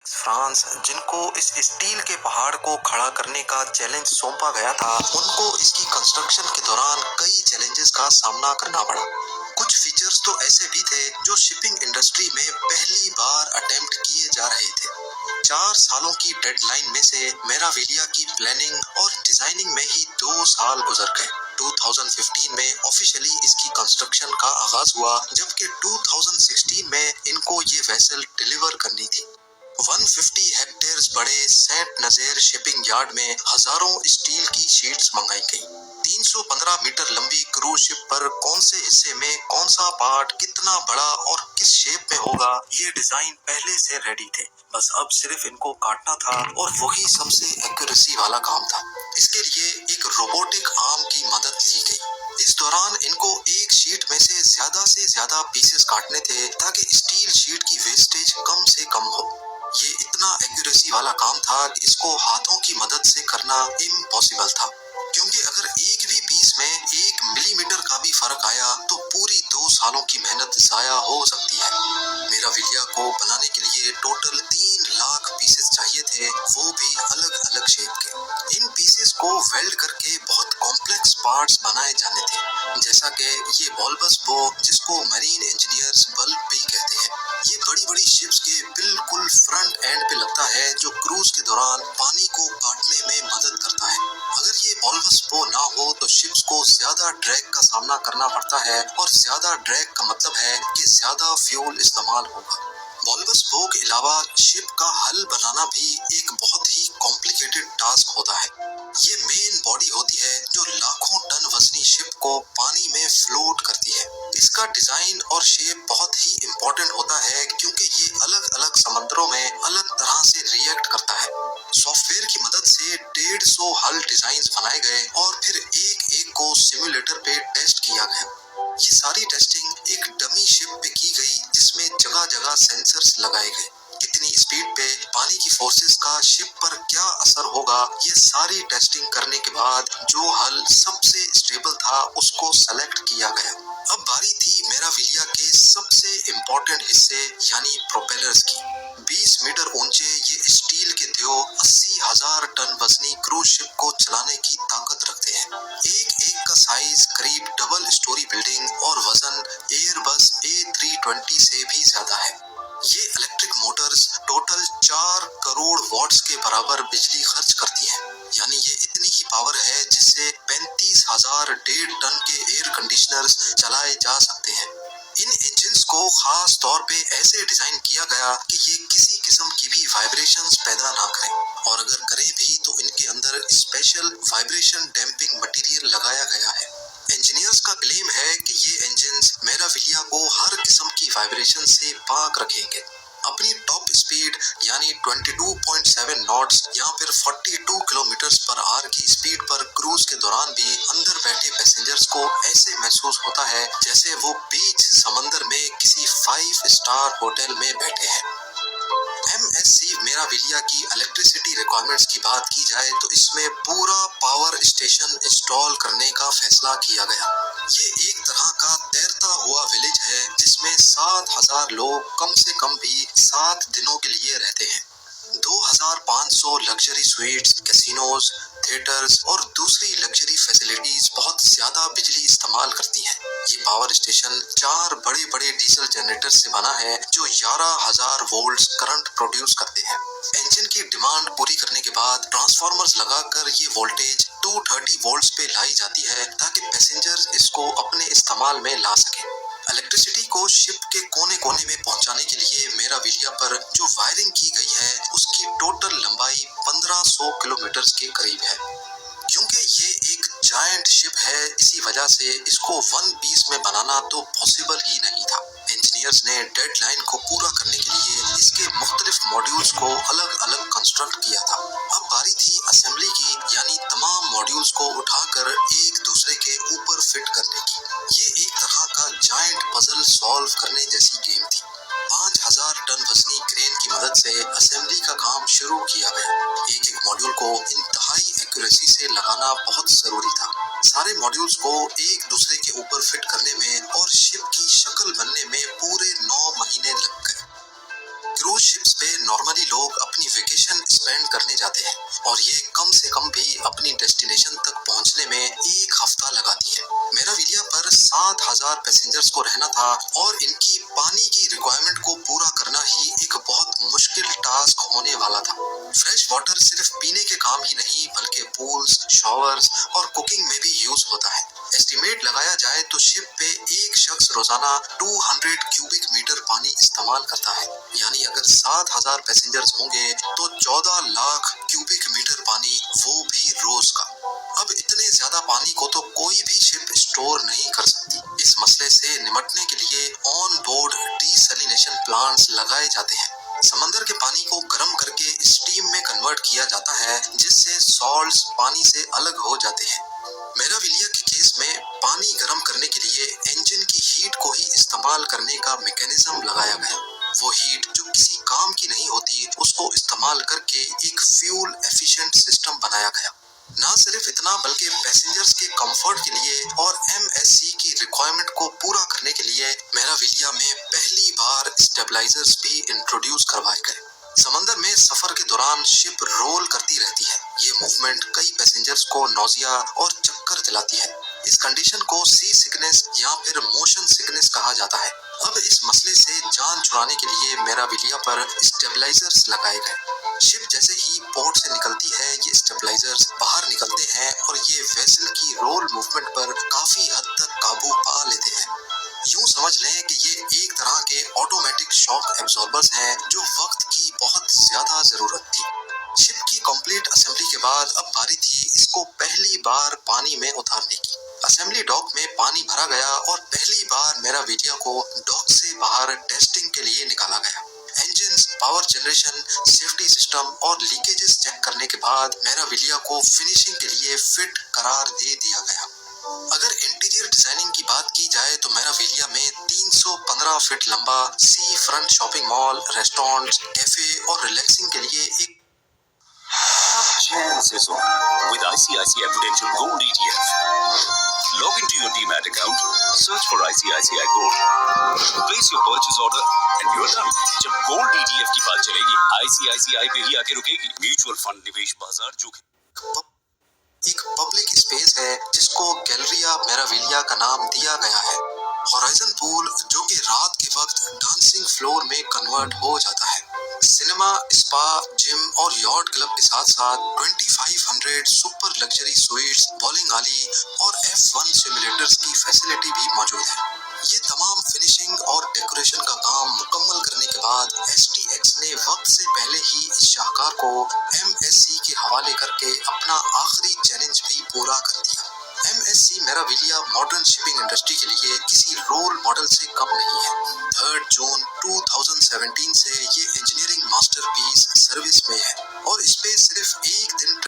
France, जिनको इस steel के पहाड़ को खड़ा करने का चैलेंज सौंपा गया था, उनको इसकी कंस्ट्रक्शन के दौरान कई चैलेंजेस का सामना करना पड़ा। कुछ फीचर्स तो ऐसे भी थे जो शिपिंग इंडस्ट्री में पहली बार अटेम्प्ट किए जा रहे थे। 4 सालों की डेडलाइन में से मेराविलिया की प्लानिंग और डिजाइनिंग में ही 2 साल गुजर गए। 2015 में ऑफिशियली इसकी कंस्ट्रक्शन का आगाज हुआ, जबकि 2016 में इनको ये वेसल डिलीवर करनी थी। 150 हेक्टेयर्स बड़े सेंट नज़ेर शिपिंग यार्ड में हजारों स्टील की शीट्स मंगाई गई। 315 मीटर लंबी क्रूज शिप पर कौन से हिस्से में कौन सा पार्ट कितना बड़ा और किस शेप में होगा, ये डिजाइन पहले से रेडी थे। बस अब सिर्फ इनको काटना था और वही सबसे एक्यूरेसी वाला काम था। इसके लिए एक रोबोटिक आर्म की मदद ली गई। इस दौरान इनको एक शीट में से ज्यादा पीसेस काटने थे ताकि स्टील शीट की वेस्टेज कम से कम हो। ये इतना एक्यूरेसी वाला काम था कि इसको हाथों की मदद से करना इम्पॉसिबल था, क्योंकि अगर एक भी पीस में 1 मिलीमीटर का भी फर्क आया तो पूरी 2 सालों की मेहनत जाया हो सकती है। मेराविलिया को बनाने के लिए टोटल 3 लाख पीसेस चाहिए थे, वो भी अलग अलग शेप के। इन पीसेस को वेल्ड करके बहुत कॉम्प्लेक्स पार्ट्स बनाए जाने थे, जैसा कि ये बल्बस बो, जिसको मरीन इंजीनियर्स बल्ब भी कहते हैं। ये बड़ी बड़ी शिप्स के बिल्कुल फ्रंट एंड पे लगता है, जो क्रूज के दौरान पानी को काटने में मदद करता है। अगर ये बल्बस बो ना हो तो शिप्स को ज्यादा ड्रैग का सामना करना पड़ता है, और ज्यादा ड्रैग का मतलब है कि ज्यादा फ्यूल इस्तेमाल होगा। बल्बस बो के अलावा शिप का हल बनाना भी एक बहुत ही कॉम्प्लिकेटेड टास्क होता है। ये मेन बॉडी होती है जो लाखों टन वजनी शिप को पानी में फ्लोट करती है। इसका डिजाइन और शेप बहुत ही इम्पोर्टेंट होता है, क्योंकि ये अलग अलग समंदरों में अलग तरह से रिएक्ट करता है। सॉफ्टवेयर की मदद से 150 हल डिजाइन बनाए गए और फिर एक एक को सिमुलेटर पे टेस्ट किया गया। ये सारी टेस्टिंग एक डमी शिप पे की गई, जिसमें जगह जगह सेंसर्स लगाए गए। कितनी स्पीड पे पानी की फोर्सेस का शिप पर क्या असर होगा, ये सारी टेस्टिंग करने के बाद जो हल सबसे स्टेबल था उसको सेलेक्ट किया गया। अब बारी थी मेराविलिया के सबसे इम्पोर्टेंट हिस्से यानी प्रोपेलर्स की। 20 मीटर ऊंचे ये स्टील के देव 80,000 टन वजनी क्रूज शिप को चलाने की ताकत रखते हैं। एक एक का साइज करीब डबल स्टोरी बिल्डिंग और वजन एयरबस A320 से भी ज्यादा है। ये electric motors total 4 crore watts के बराबर बिजली खर्च करती हैं। यानी ये इतनी ही पावर है जिससे 35,000 1.5 टन के एयर कंडीशनर्स चलाए जा सकते हैं। इन इंजन्स को खास तौर पे ऐसे डिजाइन किया गया कि ये किसी किस्म की भी वाइब्रेशंस पैदा ना करें, और अगर करें भी तो इनके अंदर स्पेशल वाइब्रेशन डैम्पिंग मटेरियल लगाया गया है। इंजीनियर्स का क्लेम है कि ये इंजन्स मेराविलिया को हर किस्म की वाइब्रेशन से पाक रखेंगे। अपनी टॉप स्पीड यानी 22.7 नॉट्स या फिर 42 किलोमीटर पर आवर की स्पीड पर क्रूज के दौरान भी अंदर बैठे पैसेंजर्स को ऐसे महसूस होता है जैसे वो बीच समंदर में किसी 5 स्टार होटल में बैठे हैं। MSC मेराविलिया की इलेक्ट्रिसिटी रिक्वायरमेंट्स की बात की जाए तो इसमें पूरा पावर स्टेशन इंस्टॉल करने का फैसला किया गया। ये एक तरह का तैरता हुआ विलेज है, जिसमें 7,000 लोग कम से कम भी 7 दिनों के लिए रहते हैं। 2,500 लग्जरी स्वीट्स, कैसीनोज, थिएटर्स और दूसरी लग्जरी फैसिलिटीज बहुत ज्यादा बिजली इस्तेमाल करती हैं। ये पावर स्टेशन 4 बड़े बड़े डीजल जनरेटर से बना है जो 11,000 वोल्ट करंट प्रोड्यूस करते हैं। इंजन की डिमांड पूरी करने के बाद ट्रांसफार्मर्स लगाकर ये वोल्टेज 230 वोल्ट्स पे लाई जाती है, ताकि पैसेंजर्स इसको अपने इस्तेमाल में ला सकें। इलेक्ट्रिसिटी को शिप के कोने कोने में पहुंचाने के लिए मेराविलिया पर जो वायरिंग की गई है उसकी टोटल लंबाई 1500 किलोमीटर के करीब है। क्योंकि ये एक जायंट शिप है, इसी वजह से इसको वन पीस में बनाना तो पॉसिबल ही नहीं था। इंजीनियर्स ने डेडलाइन को पूरा करने के लिए इसके मुख्तलिफ मॉड्यूल्स को अलग अलग कंस्ट्रक्ट किया था। अब बारी थी असेंबली की, यानी तमाम मॉड्यूल्स को उठाकर एक दूसरे के ऊपर फिट करने की। ये एक तरह का जायंट पजल सॉल्व करने जैसी गेम थी। 5,000 टन वजनी क्रेन की मदद से असेंबली का काम शुरू किया गया। एक एक मॉड्यूल को इंतहाई एक्यूरेसी से लगाना बहुत जरूरी था। सारे मॉड्यूल्स को एक दूसरे के ऊपर फिट करने में और शिप की शक्ल बनने में पूरे 9 महीने लग गए। क्रूज शिप्स पे नॉर्मली लोग अपनी वेकेशन स्पेंड करने जाते हैं और ये कम से कम भी अपनी डेस्टिनेशन तक पहुंचने में 1 हफ्ता लगाती है। मेराविलिया पर 7,000 पैसेंजर्स को रहना था और इनकी पानी की रिक्वायरमेंट को पूरा करना ही एक बहुत मुश्किल टास्क होने वाला था। फ्रेश वाटर सिर्फ पीने के काम ही नहीं बल्कि पूल्स, शॉवर्स और कुकिंग में भी यूज होता है। एस्टिमेट लगाया जाए तो शिप पे एक शख्स रोजाना 200 क्यूबिक मीटर पानी इस्तेमाल करता है। यानी अगर 7,000 पैसेंजर्स होंगे तो 14 लाख क्यूबिक मीटर पानी, वो भी रोज का। अब इतने ज्यादा पानी को तो कोई भी शिप स्टोर नहीं कर सकती। इस मसले से निपटने के लिए ऑन बोर्ड डीसैलिनेशन प्लांट्स लगाए जाते हैं। समंदर के पानी को गर्म करके स्टीम में कन्वर्ट किया जाता है जिससे सॉल्ट्स पानी से अलग हो जाते हैं। मेराविलिया के केस में पानी गर्म करने के लिए इंजन की हीट को ही इस्तेमाल करने का मैकेनिज्म लगाया गया। वो हीट जो किसी काम की नहीं होती उसको इस्तेमाल करके एक फ्यूल एफिशिएंट सिस्टम बनाया गया। ना सिर्फ इतना बल्कि पैसेंजर्स के कंफर्ट के लिए और एमएससी की रिक्वायरमेंट को पूरा करने के लिए मेराविलिया में पहली बार स्टेबलाइजर्स भी इंट्रोड्यूस करवाए गए। समंदर में सफर के दौरान शिप रोल करती रहती है। ये मूवमेंट कई पैसेंजर्स को नौजिया और चक्कर दिलाती है। इस कंडीशन को सी सिकनेस या फिर मोशन सिकनेस कहा जाता है। अब इस मसले से जान छुड़ाने के लिए मेराविलिया पर स्टेबलाइजर्स लगाए गए। शिप जैसे ही पोर्ट से निकलती है ये स्टेबलाइजर्स बाहर निकलते हैं और ये वेसल की रोल मूवमेंट पर काफी हद तक काबू पा लेते हैं। यूं समझ लें कि ये एक तरह के ऑटोमेटिक शॉक एब्जॉर्बर्स हैं जो वक्त की बहुत ज्यादा जरूरत थी। शिप की कंप्लीट असेंबली के बाद अब बारी थी इसको पहली बार पानी में उतारने की। असेंबली डॉक में पानी भरा गया और पहली बार मेराविलिया को डॉक से बाहर टेस्टिंग के लिए निकाला गया। Engines, power generation, safety system और लीकेजेस चेक करने के बाद मेराविलिया को फिनिशिंग के लिए फिट करार दे दिया गया। अगर इंटीरियर डिजाइनिंग की बात की जाए तो मेराविलिया में 315 फीट लंबा sea front shopping mall, restaurant, cafe और रिलैक्सिंग के लिए एक chances on with ICICI Prudential Gold ETF. Log into your Demat account, search for ICICI Gold, place your purchase order and you're done. जब gold ETF की बात चलेगी ICICI पे ही आके रुकेगी। म्यूचुअल फंड निवेश बाजार जोखिम। एक पब्लिक स्पेस है जिसको गैलरिया मेराविलिया का नाम दिया गया है। होराइजन पूल जो कि रात के वक्त डांसिंग फ्लोर में कन्वर्ट हो जाता है। सिनेमा, स्पा, जिम और यॉट क्लब के साथ साथ 2500 super luxury sweets, bowling alley और F1 सिमुलेटर्स की फैसिलिटी भी मौजूद है। ये तमाम फिनिशिंग और डेकोरेशन का काम मुकम्मल करने के बाद STX ने वक्त से पहले ही इस शाहकार को MSC के हवाले करके अपना आखिरी चैलेंज भी पूरा कर दिया। MSC मेराविलिया मॉडर्न शिपिंग इंडस्ट्री के लिए किसी रोल मॉडल से कम नहीं है। 3 जून 2017 से ये इंजीनियरिंग मास्टरपीस सर्विस में है और इस पे सिर्फ एक दिन